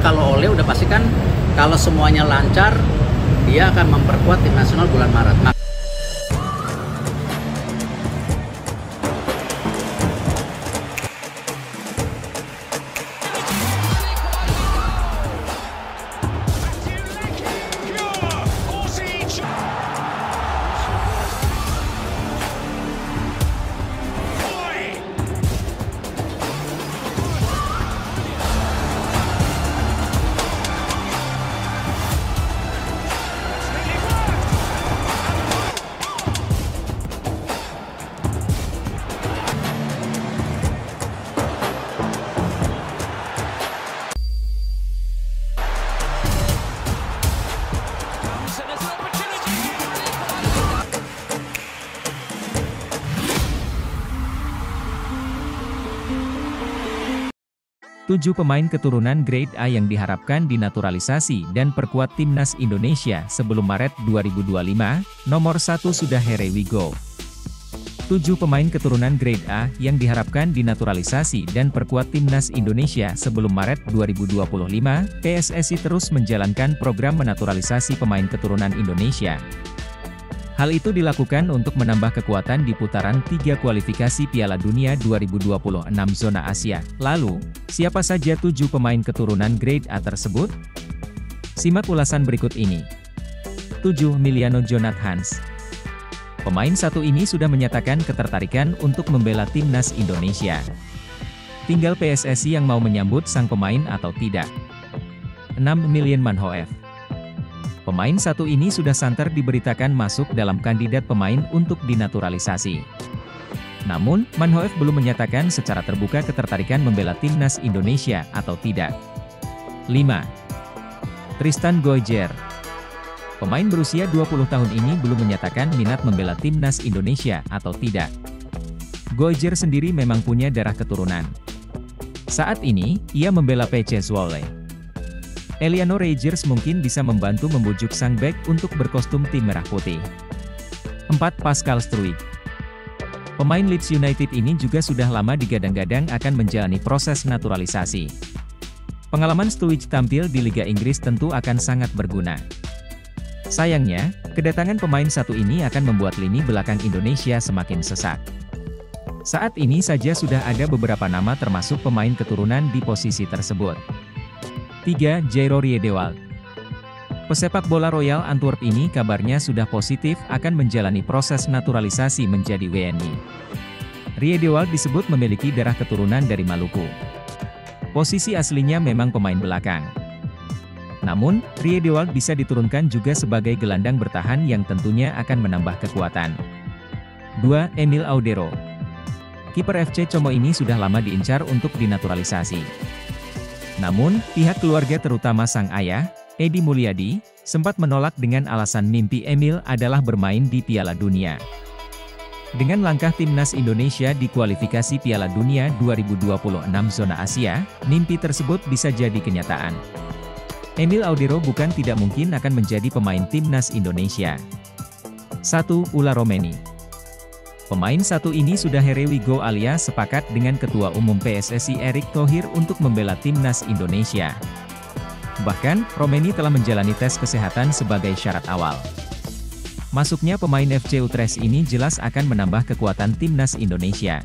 kalau Ole udah pastikan kalau semuanya lancar, dia akan memperkuat tim nasional bulan Maret. Tujuh pemain keturunan Grade A yang diharapkan dinaturalisasi dan perkuat timnas Indonesia sebelum Maret 2025, nomor 1 sudah here we go. 7 pemain keturunan Grade A yang diharapkan dinaturalisasi dan perkuat timnas Indonesia sebelum Maret 2025, PSSI terus menjalankan program menaturalisasi pemain keturunan Indonesia. Hal itu dilakukan untuk menambah kekuatan di putaran 3 kualifikasi Piala Dunia 2026 zona Asia. Lalu, siapa saja 7 pemain keturunan Grade A tersebut? Simak ulasan berikut ini. 7. Miliano Jonathans. Pemain satu ini sudah menyatakan ketertarikan untuk membela timnas Indonesia. Tinggal PSSI yang mau menyambut sang pemain atau tidak. 6. Milien Manhoef. Pemain satu ini sudah santer diberitakan masuk dalam kandidat pemain untuk dinaturalisasi. Namun, Manhoef belum menyatakan secara terbuka ketertarikan membela timnas Indonesia atau tidak. 5. Tristan Goijer. Pemain berusia 20 tahun ini belum menyatakan minat membela timnas Indonesia atau tidak. Goijer sendiri memang punya darah keturunan. Saat ini, ia membela PC Zwolle. Eliano Reijers mungkin bisa membantu membujuk sang bek untuk berkostum tim merah putih. 4. Pascal Struijk. Pemain Leeds United ini juga sudah lama digadang-gadang akan menjalani proses naturalisasi. Pengalaman Struijk tampil di Liga Inggris tentu akan sangat berguna. Sayangnya, kedatangan pemain satu ini akan membuat lini belakang Indonesia semakin sesak. Saat ini saja sudah ada beberapa nama termasuk pemain keturunan di posisi tersebut. 3. Jairo Riedewald. Pesepak bola Royal Antwerp ini kabarnya sudah positif akan menjalani proses naturalisasi menjadi WNI. Riedewald disebut memiliki darah keturunan dari Maluku. Posisi aslinya memang pemain belakang. Namun, Riedewald bisa diturunkan juga sebagai gelandang bertahan yang tentunya akan menambah kekuatan. 2. Emil Audero. Kiper FC Como ini sudah lama diincar untuk dinaturalisasi. Namun, pihak keluarga terutama sang ayah, Edi Mulyadi, sempat menolak dengan alasan mimpi Emil adalah bermain di Piala Dunia. Dengan langkah timnas Indonesia di kualifikasi Piala Dunia 2026 zona Asia, mimpi tersebut bisa jadi kenyataan. Emil Audero bukan tidak mungkin akan menjadi pemain timnas Indonesia. 1. Ula Romeni. Pemain satu ini sudah here we go alias sepakat dengan Ketua Umum PSSI Erick Thohir untuk membela timnas Indonesia. Bahkan, Romeni telah menjalani tes kesehatan sebagai syarat awal. Masuknya pemain FC Utrecht ini jelas akan menambah kekuatan timnas Indonesia.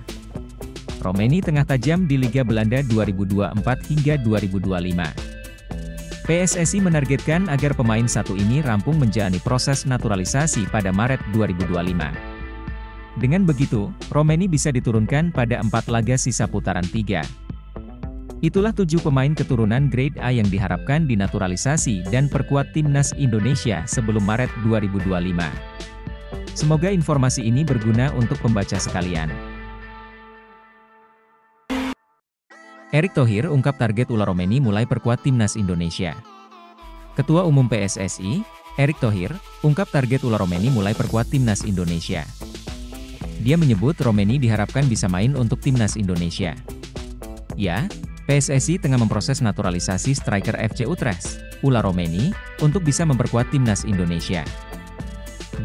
Romeni tengah tajam di Liga Belanda 2024 hingga 2025. PSSI menargetkan agar pemain satu ini rampung menjalani proses naturalisasi pada Maret 2025. Dengan begitu, Romeni bisa diturunkan pada 4 laga sisa putaran 3. Itulah 7 pemain keturunan Grade A yang diharapkan dinaturalisasi dan perkuat timnas Indonesia sebelum Maret 2025. Semoga informasi ini berguna untuk pembaca sekalian. Erick Thohir ungkap target Ula Romeni mulai perkuat timnas Indonesia. Ketua Umum PSSI, Erick Thohir, ungkap target Ula Romeni mulai perkuat timnas Indonesia. Dia menyebut Romeni diharapkan bisa main untuk timnas Indonesia. Ya, PSSI tengah memproses naturalisasi striker FC Utrecht, Ula Romeni, untuk bisa memperkuat timnas Indonesia.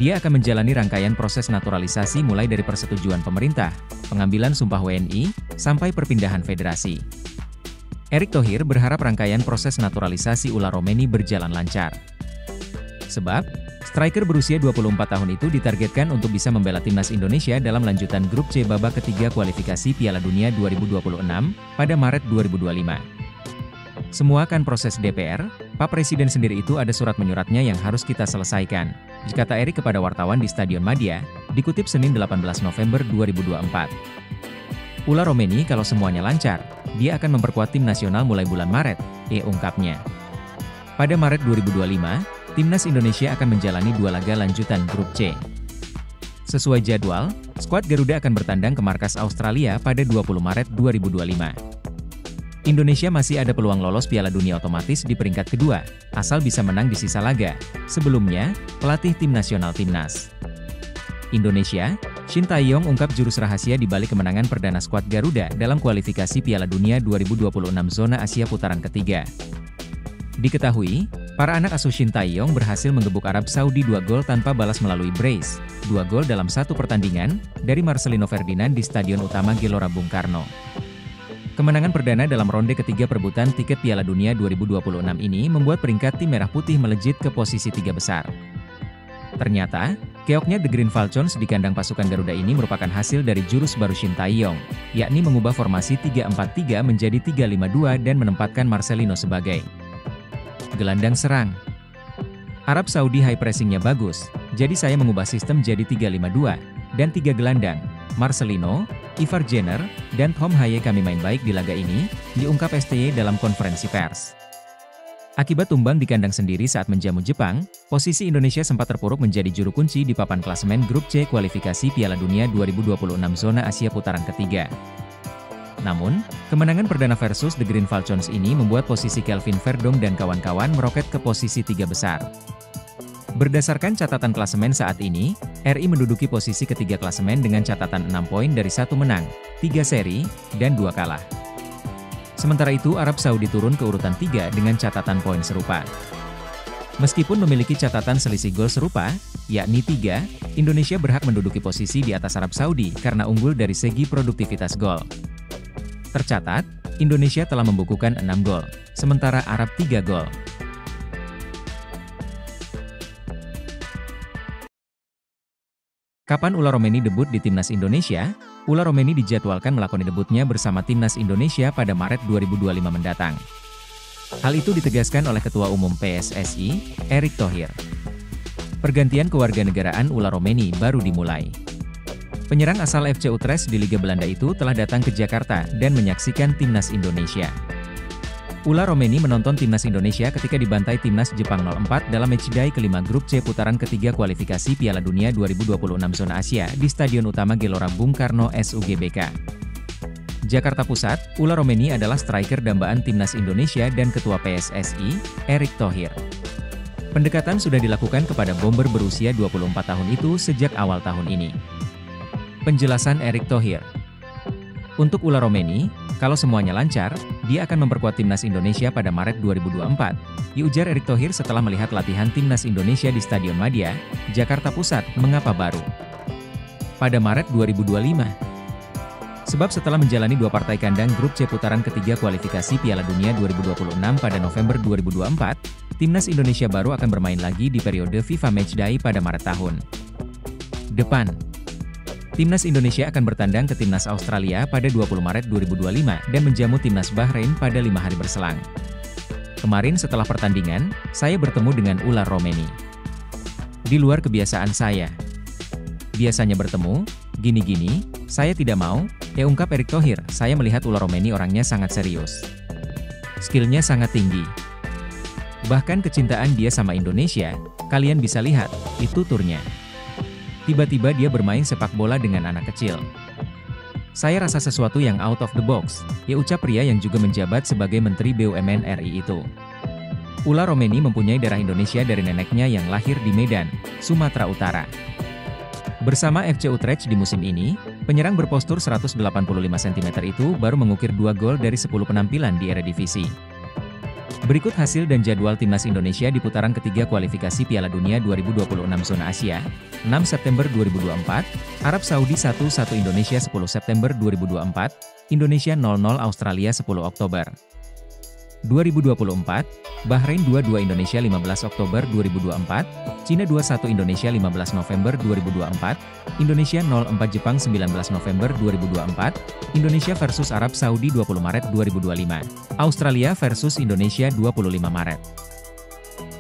Dia akan menjalani rangkaian proses naturalisasi mulai dari persetujuan pemerintah, pengambilan sumpah WNI, sampai perpindahan federasi. Erick Thohir berharap rangkaian proses naturalisasi Ula Romeni berjalan lancar. Sebab, striker berusia 24 tahun itu ditargetkan untuk bisa membela timnas Indonesia dalam lanjutan grup C babak ketiga kualifikasi Piala Dunia 2026 pada Maret 2025. Semua kan proses DPR, Pak Presiden sendiri itu ada surat menyuratnya yang harus kita selesaikan, kata Erick kepada wartawan di Stadion Madia, dikutip Senin 18 November 2024. Ula Romeni kalau semuanya lancar, dia akan memperkuat tim nasional mulai bulan Maret, ungkapnya. Pada Maret 2025, timnas Indonesia akan menjalani 2 laga lanjutan grup C. Sesuai jadwal, skuad Garuda akan bertandang ke markas Australia pada 20 Maret 2025. Indonesia masih ada peluang lolos Piala Dunia otomatis di peringkat kedua, asal bisa menang di sisa laga. Sebelumnya, pelatih tim nasional timnas Indonesia, Shin Tae-yong ungkap jurus rahasia di balik kemenangan perdana skuad Garuda dalam kualifikasi Piala Dunia 2026 zona Asia putaran ketiga. Diketahui, para anak asuh Shin Tae-yong berhasil menggebuk Arab Saudi 2 gol tanpa balas melalui brace, 2 gol dalam 1 pertandingan, dari Marcelino Ferdinand di Stadion Utama Gelora Bung Karno. Kemenangan perdana dalam ronde ketiga perebutan tiket Piala Dunia 2026 ini membuat peringkat tim merah putih melejit ke posisi 3 besar. Ternyata, keoknya The Green Falcons di kandang pasukan Garuda ini merupakan hasil dari jurus baru Shin Tae-yong, yakni mengubah formasi 3-4-3 menjadi 3-5-2 dan menempatkan Marcelino sebagai gelandang serang. Arab Saudi high pressingnya bagus, jadi saya mengubah sistem jadi 3-5-2, dan 3 gelandang, Marcelino, Ivar Jenner, dan Tom Haye kami main baik di laga ini, diungkap STY dalam konferensi pers. Akibat tumbang di kandang sendiri saat menjamu Jepang, posisi Indonesia sempat terpuruk menjadi juru kunci di papan klasemen grup C kualifikasi Piala Dunia 2026 zona Asia putaran ketiga. Namun, kemenangan perdana versus The Green Falcons ini membuat posisi Kelvin Verdong dan kawan-kawan meroket ke posisi 3 besar. Berdasarkan catatan klasemen saat ini, RI menduduki posisi ketiga klasemen dengan catatan 6 poin dari 1 menang, 3 seri, dan 2 kalah. Sementara itu Arab Saudi turun ke urutan 3 dengan catatan poin serupa. Meskipun memiliki catatan selisih gol serupa, yakni 3, Indonesia berhak menduduki posisi di atas Arab Saudi karena unggul dari segi produktivitas gol. Tercatat, Indonesia telah membukukan 6 gol, sementara Arab 3 gol. Kapan Ula Romeni debut di Timnas Indonesia? Ula Romeni dijadwalkan melakoni debutnya bersama Timnas Indonesia pada Maret 2025 mendatang. Hal itu ditegaskan oleh Ketua Umum PSSI, Erick Thohir. Pergantian kewarganegaraan Ula Romeni baru dimulai. Penyerang asal FC Utrecht di Liga Belanda itu telah datang ke Jakarta dan menyaksikan Timnas Indonesia. Ula Romeni menonton Timnas Indonesia ketika dibantai Timnas Jepang 0-4 dalam matchday kelima grup C putaran ketiga kualifikasi Piala Dunia 2026 zona Asia di Stadion Utama Gelora Bung Karno SUGBK. Jakarta Pusat, Ula Romeni adalah striker dambaan Timnas Indonesia dan Ketua PSSI, Erick Thohir. Pendekatan sudah dilakukan kepada bomber berusia 24 tahun itu sejak awal tahun ini. Penjelasan Erick Thohir. Untuk Ula Romeni, kalau semuanya lancar, dia akan memperkuat Timnas Indonesia pada Maret 2024, diujar Erick Thohir setelah melihat latihan Timnas Indonesia di Stadion Madia, Jakarta Pusat. Mengapa baru pada Maret 2025? Sebab setelah menjalani 2 partai kandang grup C putaran ketiga kualifikasi Piala Dunia 2026 pada November 2024, Timnas Indonesia baru akan bermain lagi di periode FIFA Matchday pada Maret tahun depan. Timnas Indonesia akan bertandang ke Timnas Australia pada 20 Maret 2025 dan menjamu Timnas Bahrain pada 5 hari berselang. Kemarin setelah pertandingan, saya bertemu dengan Ula Romeni. Di luar kebiasaan saya. Biasanya bertemu, gini-gini, saya tidak mau, ungkap Erick Thohir. Saya melihat Ula Romeni orangnya sangat serius. Skillnya sangat tinggi. Bahkan kecintaan dia sama Indonesia, kalian bisa lihat, itu turnya. Tiba-tiba dia bermain sepak bola dengan anak kecil. Saya rasa sesuatu yang out of the box, ucap pria yang juga menjabat sebagai Menteri BUMN RI itu. Ula Romeni mempunyai darah Indonesia dari neneknya yang lahir di Medan, Sumatera Utara. Bersama FC Utrecht di musim ini, penyerang berpostur 185 cm itu baru mengukir 2 gol dari 10 penampilan di Eredivisie. Berikut hasil dan jadwal Timnas Indonesia di putaran ketiga kualifikasi Piala Dunia 2026 zona Asia, 6 September 2024, Arab Saudi 1-1 Indonesia 10 September 2024, Indonesia 0-0 Australia 10 Oktober. 2024, Bahrain 22 Indonesia 15 Oktober 2024, Cina 21 Indonesia 15 November 2024, Indonesia 04 Jepang 19 November 2024, Indonesia versus Arab Saudi 20 Maret 2025, Australia versus Indonesia 25 Maret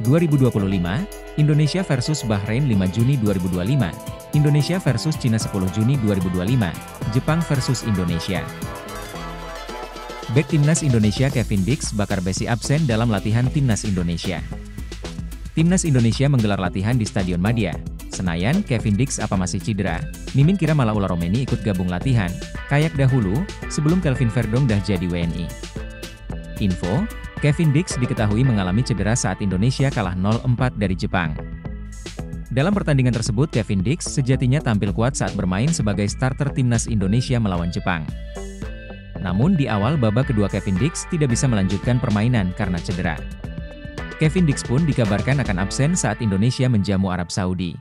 2025, Indonesia versus Bahrain 5 Juni 2025, Indonesia versus Cina 10 Juni 2025, Jepang versus Indonesia. Bek Timnas Indonesia Kevin Dix bakar besi absen dalam latihan Timnas Indonesia. Timnas Indonesia menggelar latihan di Stadion Madia, Senayan. Kevin Dix apa masih cedera? Mimin kira malah Ula Romeni ikut gabung latihan, kayak dahulu, sebelum Kelvin Verdong dah jadi WNI. Info, Kevin Dix diketahui mengalami cedera saat Indonesia kalah 0-4 dari Jepang. Dalam pertandingan tersebut Kevin Dix sejatinya tampil kuat saat bermain sebagai starter Timnas Indonesia melawan Jepang. Namun di awal babak kedua Kevin Dix tidak bisa melanjutkan permainan karena cedera. Kevin Dix pun dikabarkan akan absen saat Indonesia menjamu Arab Saudi.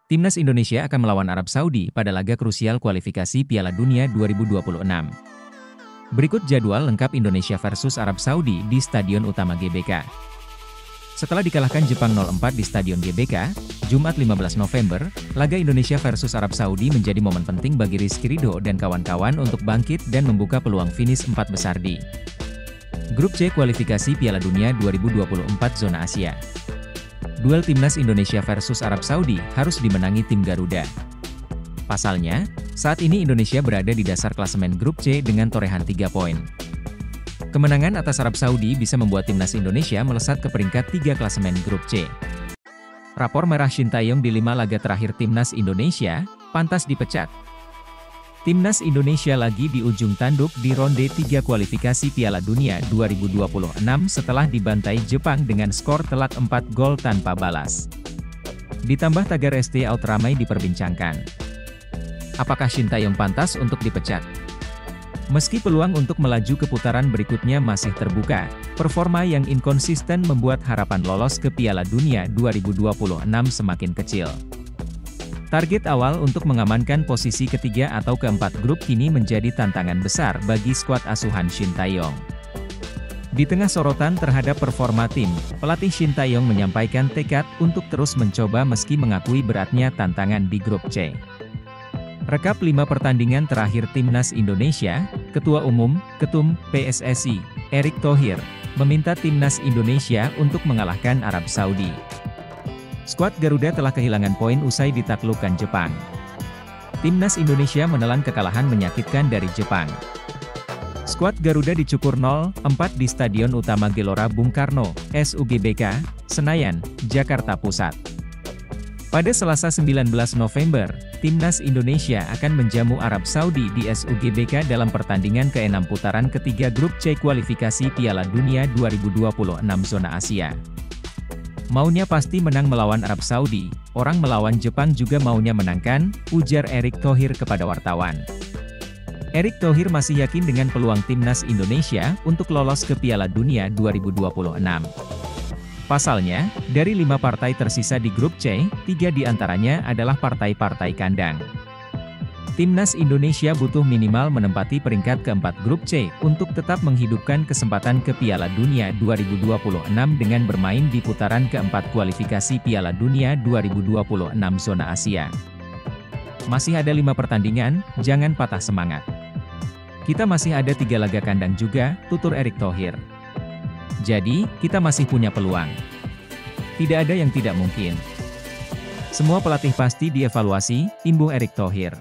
Timnas Indonesia akan melawan Arab Saudi pada laga krusial kualifikasi Piala Dunia 2026. Berikut jadwal lengkap Indonesia versus Arab Saudi di Stadion Utama GBK. Setelah dikalahkan Jepang 0-4 di Stadion GBK, Jumat 15 November, laga Indonesia versus Arab Saudi menjadi momen penting bagi Rizky Ridho dan kawan-kawan untuk bangkit dan membuka peluang finish 4 besar di Grup C kualifikasi Piala Dunia 2024 Zona Asia. Duel Timnas Indonesia versus Arab Saudi harus dimenangi tim Garuda. Pasalnya, saat ini Indonesia berada di dasar klasemen Grup C dengan torehan 3 poin. Kemenangan atas Arab Saudi bisa membuat Timnas Indonesia melesat ke peringkat 3 klasemen Grup C. Rapor merah Shin Tae-yong di 5 laga terakhir Timnas Indonesia, pantas dipecat. Timnas Indonesia lagi di ujung tanduk di ronde 3 kualifikasi Piala Dunia 2026 setelah dibantai Jepang dengan skor telak 4 gol tanpa balas. Ditambah tagar ST out ramai diperbincangkan. Apakah Shin Tae-yong pantas untuk dipecat? Meski peluang untuk melaju ke putaran berikutnya masih terbuka, performa yang inkonsisten membuat harapan lolos ke Piala Dunia 2026 semakin kecil. Target awal untuk mengamankan posisi ketiga atau keempat grup kini menjadi tantangan besar bagi skuad asuhan Shin Tae-yong. Di tengah sorotan terhadap performa tim, pelatih Shin Tae-yong menyampaikan tekad untuk terus mencoba meski mengakui beratnya tantangan di grup C. Rekap 5 pertandingan terakhir Timnas Indonesia, Ketua Umum, Ketum, PSSI, Erick Thohir, meminta Timnas Indonesia untuk mengalahkan Arab Saudi. Skuad Garuda telah kehilangan poin usai ditaklukkan Jepang. Timnas Indonesia menelan kekalahan menyakitkan dari Jepang. Skuad Garuda dicukur 0-4 di Stadion Utama Gelora Bung Karno, SUGBK, Senayan, Jakarta Pusat. Pada Selasa 19 November, Timnas Indonesia akan menjamu Arab Saudi di SUGBK dalam pertandingan ke-6 putaran ketiga Grup C kualifikasi Piala Dunia 2026 Zona Asia. Maunya pasti menang melawan Arab Saudi, orang melawan Jepang juga maunya menangkan, ujar Erick Thohir kepada wartawan. Erick Thohir masih yakin dengan peluang Timnas Indonesia untuk lolos ke Piala Dunia 2026. Pasalnya, dari 5 partai tersisa di Grup C, 3 diantaranya adalah partai-partai kandang. Timnas Indonesia butuh minimal menempati peringkat keempat Grup C untuk tetap menghidupkan kesempatan ke Piala Dunia 2026 dengan bermain di putaran keempat kualifikasi Piala Dunia 2026 Zona Asia. Masih ada 5 pertandingan, jangan patah semangat. Kita masih ada 3 laga kandang juga, tutur Erick Thohir. Jadi, kita masih punya peluang. Tidak ada yang tidak mungkin. Semua pelatih pasti dievaluasi, imbuh Erick Thohir.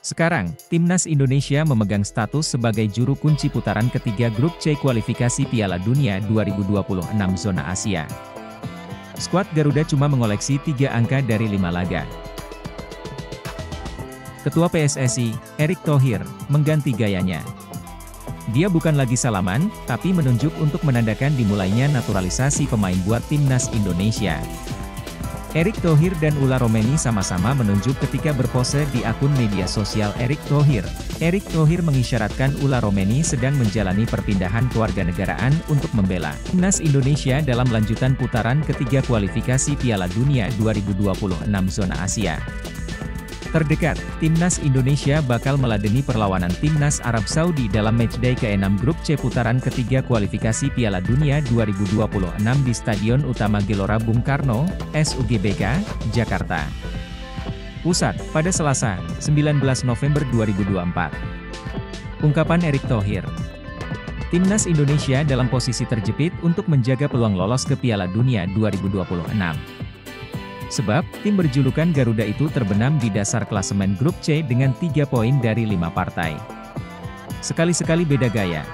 Sekarang, Timnas Indonesia memegang status sebagai juru kunci putaran ketiga Grup C kualifikasi Piala Dunia 2026 Zona Asia. Skuad Garuda cuma mengoleksi 3 angka dari 5 laga. Ketua PSSI, Erick Thohir, mengganti gayanya. Dia bukan lagi salaman, tapi menunjuk untuk menandakan dimulainya naturalisasi pemain buat Timnas Indonesia. Erick Thohir dan Ula Romeni sama-sama menunjuk ketika berpose di akun media sosial Erick Thohir. Erick Thohir mengisyaratkan Ula Romeni sedang menjalani perpindahan kewarganegaraan untuk membela Timnas Indonesia dalam lanjutan putaran ketiga kualifikasi Piala Dunia 2026 Zona Asia. Terdekat, Timnas Indonesia bakal meladeni perlawanan Timnas Arab Saudi dalam matchday ke-6 Grup C putaran ketiga kualifikasi Piala Dunia 2026 di Stadion Utama Gelora Bung Karno, SUGBK, Jakarta Pusat, pada Selasa, 19 November 2024. Ungkapan Erick Thohir. Timnas Indonesia dalam posisi terjepit untuk menjaga peluang lolos ke Piala Dunia 2026. Sebab, tim berjulukan Garuda itu terbenam di dasar klasemen Grup C dengan 3 poin dari 5 partai. Sekali-sekali beda gaya.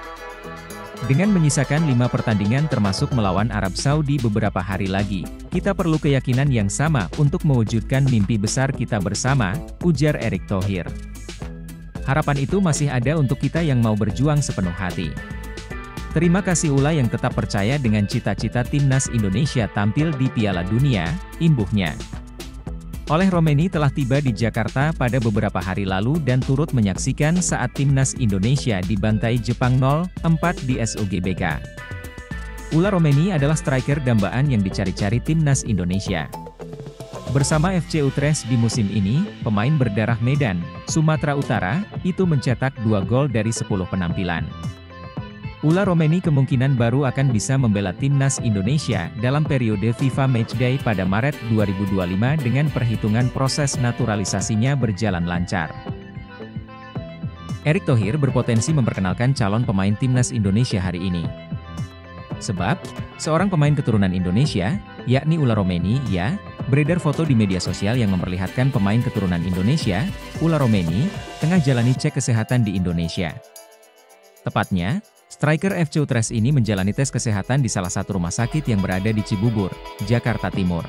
Dengan menyisakan 5 pertandingan termasuk melawan Arab Saudi beberapa hari lagi, kita perlu keyakinan yang sama untuk mewujudkan mimpi besar kita bersama, ujar Erick Thohir. Harapan itu masih ada untuk kita yang mau berjuang sepenuh hati. Terima kasih Ula yang tetap percaya dengan cita-cita Timnas Indonesia tampil di Piala Dunia, imbuhnya. Oleh Romeni telah tiba di Jakarta pada beberapa hari lalu dan turut menyaksikan saat Timnas Indonesia dibantai Jepang 0-4 di SUGBK. Ula Romeni adalah striker dambaan yang dicari-cari Timnas Indonesia. Bersama FC Utrecht di musim ini, pemain berdarah Medan, Sumatera Utara, itu mencetak 2 gol dari 10 penampilan. Ula Romeni kemungkinan baru akan bisa membela Timnas Indonesia dalam periode FIFA Matchday pada Maret 2025 dengan perhitungan proses naturalisasinya berjalan lancar. Erick Thohir berpotensi memperkenalkan calon pemain Timnas Indonesia hari ini. Sebab, seorang pemain keturunan Indonesia, yakni Ula Romeni, beredar foto di media sosial yang memperlihatkan pemain keturunan Indonesia, Ula Romeni, tengah jalani cek kesehatan di Indonesia. Tepatnya, striker FC Utrecht ini menjalani tes kesehatan di salah satu rumah sakit yang berada di Cibubur, Jakarta Timur.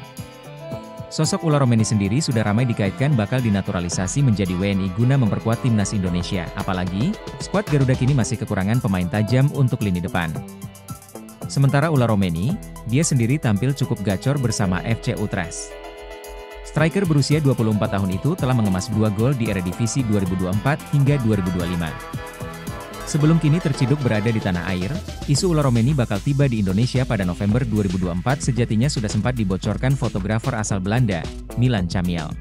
Sosok Ula Romeni sendiri sudah ramai dikaitkan bakal dinaturalisasi menjadi WNI guna memperkuat Timnas Indonesia, apalagi, skuad Garuda kini masih kekurangan pemain tajam untuk lini depan. Sementara Ula Romeni, dia sendiri tampil cukup gacor bersama FC Utrecht. Striker berusia 24 tahun itu telah mengemas 2 gol di Eredivisie 2024 hingga 2025. Sebelum kini terciduk berada di tanah air, isu Ula Romeni bakal tiba di Indonesia pada November 2024 sejatinya sudah sempat dibocorkan fotografer asal Belanda, Milan Camiel.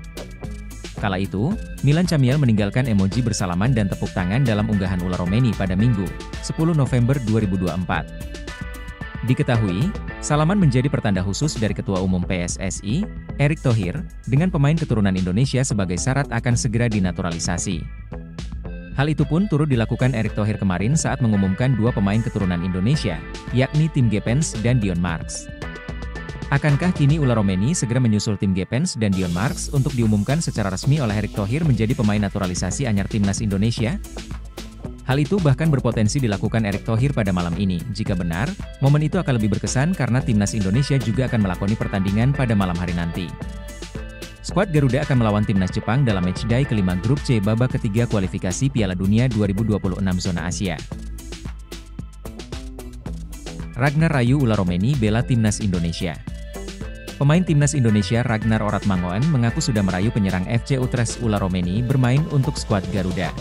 Kala itu, Milan Camiel meninggalkan emoji bersalaman dan tepuk tangan dalam unggahan Ula Romeni pada Minggu, 10 November 2024. Diketahui, salaman menjadi pertanda khusus dari Ketua Umum PSSI, Erick Thohir, dengan pemain keturunan Indonesia sebagai syarat akan segera dinaturalisasi. Hal itu pun turut dilakukan Erick Thohir kemarin saat mengumumkan 2 pemain keturunan Indonesia, yakni Tim Gepens dan Dion Marks. Akankah kini Ula Romeni segera menyusul Tim Gepens dan Dion Marks untuk diumumkan secara resmi oleh Erick Thohir menjadi pemain naturalisasi anyar Timnas Indonesia? Hal itu bahkan berpotensi dilakukan Erick Thohir pada malam ini. Jika benar, momen itu akan lebih berkesan karena Timnas Indonesia juga akan melakoni pertandingan pada malam hari nanti. Skuad Garuda akan melawan Timnas Jepang dalam matchday kelima Grup C babak ketiga kualifikasi Piala Dunia 2026 zona Asia. Ragnar rayu Ula Romeni bela Timnas Indonesia. Pemain Timnas Indonesia Ragnar Oratmangoen mengaku sudah merayu penyerang FC Utrecht Ula Romeni bermain untuk skuad Garuda.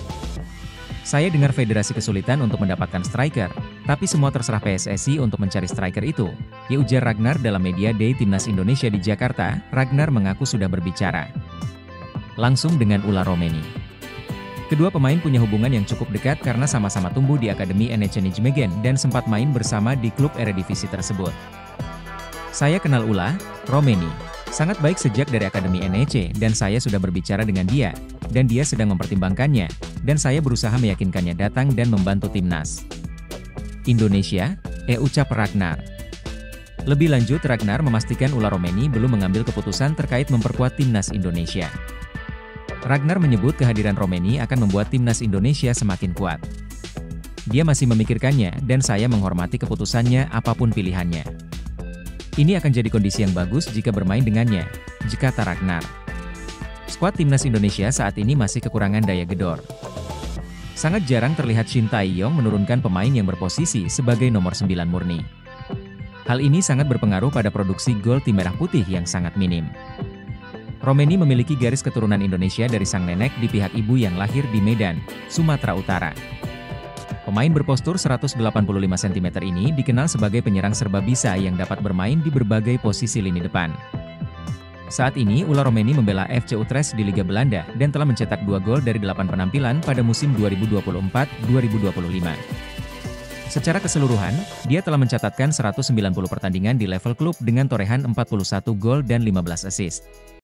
Saya dengar federasi kesulitan untuk mendapatkan striker, tapi semua terserah PSSI untuk mencari striker itu, ya ujar Ragnar dalam media day Timnas Indonesia di Jakarta. Ragnar mengaku sudah berbicara langsung dengan Ula Romeni. Kedua pemain punya hubungan yang cukup dekat karena sama-sama tumbuh di Akademi NEC Nijmegen dan sempat main bersama di klub Eredivisie tersebut. Saya kenal Ula Romeni sangat baik sejak dari Akademi NEC dan saya sudah berbicara dengan dia, dan dia sedang mempertimbangkannya, dan saya berusaha meyakinkannya datang dan membantu Timnas Indonesia, ucap Ragnar. Lebih lanjut Ragnar memastikan Ula Romeni belum mengambil keputusan terkait memperkuat Timnas Indonesia. Ragnar menyebut kehadiran Romeni akan membuat Timnas Indonesia semakin kuat. Dia masih memikirkannya dan saya menghormati keputusannya apapun pilihannya. Ini akan jadi kondisi yang bagus jika bermain dengannya, kata Ragnar. Skuad Timnas Indonesia saat ini masih kekurangan daya gedor. Sangat jarang terlihat Shin Tae-yong menurunkan pemain yang berposisi sebagai nomor 9 murni. Hal ini sangat berpengaruh pada produksi gol tim merah putih yang sangat minim. Romeni memiliki garis keturunan Indonesia dari sang nenek di pihak ibu yang lahir di Medan, Sumatera Utara. Pemain berpostur 185 cm ini dikenal sebagai penyerang serba bisa yang dapat bermain di berbagai posisi lini depan. Saat ini Ula Romeni membela FC Utrecht di Liga Belanda dan telah mencetak 2 gol dari 8 penampilan pada musim 2024-2025. Secara keseluruhan, dia telah mencatatkan 190 pertandingan di level klub dengan torehan 41 gol dan 15 assist.